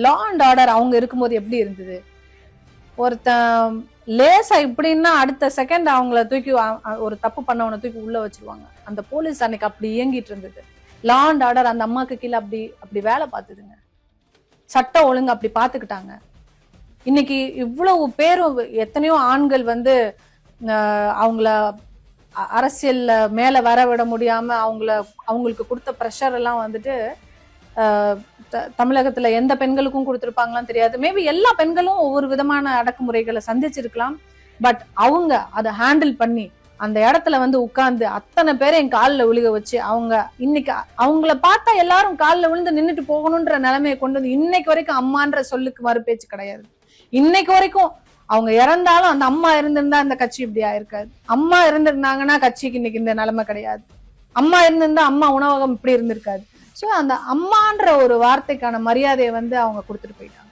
Law and order அவங்க இருக்கும்போது எப்படி இருந்தது? ஒருத்தன் லேசா இப்படின்னா அடுத்த செகண்ட் அவங்கள தூக்கி ஒரு தப்பு பண்ணவனை தூக்கி உள்ள வச்சிருவாங்க. அந்த போலீஸ் அன்னைக்கு அப்படி இயங்கிட்டு இருந்தது. லா அண்ட் ஆர்டர் அந்த அம்மாக்கு கீழே அப்படி அப்படி வேலை பார்த்துதுங்க. சட்ட ஒழுங்கு அப்படி பாத்துக்கிட்டாங்க. இன்னைக்கு இவ்வளவு பேரும் எத்தனையோ ஆண்கள் வந்து அவங்கள அரசியல்ல மேல வர விட முடியாம அவங்களுக்கு கொடுத்த ப்ரெஷர் எல்லாம் வந்துட்டு தமிழகத்துல எந்த பெண்களுக்கும் கொடுத்திருப்பாங்களான்னு தெரியாது. மேபி எல்லா பெண்களும் ஒவ்வொரு விதமான அடக்குமுறைகளை சந்திச்சிருக்கலாம். பட் அவங்க அதை ஹேண்டில் பண்ணி அந்த இடத்துல வந்து உட்கார்ந்து அத்தனை பேரை என் காலில் விழுக வச்சு அவங்க இன்னைக்கு அவங்கள பார்த்தா எல்லாரும் காலில் விழுந்து நின்றுட்டு போகணுன்ற நிலைமையை கொண்டு வந்து இன்னைக்கு வரைக்கும் அம்மான்ற சொல்லுக்கு மறுபேச்சு கிடையாது. இன்னைக்கு வரைக்கும் அவங்க இறந்தாலும் அந்த அம்மா இருந்திருந்தா இந்த கட்சி இப்படி ஆயிருக்காது. அம்மா இருந்திருந்தாங்கன்னா கட்சிக்கு இன்னைக்கு இந்த நிலைமை கிடையாது. அம்மா இருந்திருந்தா அம்மா உணவகம் இப்படி இருந்திருக்காது. சோ அந்த அம்மான்ற ஒரு வார்த்தைக்கான மரியாதையை வந்து அவங்க கொடுத்துட்டு போயிட்டாங்க.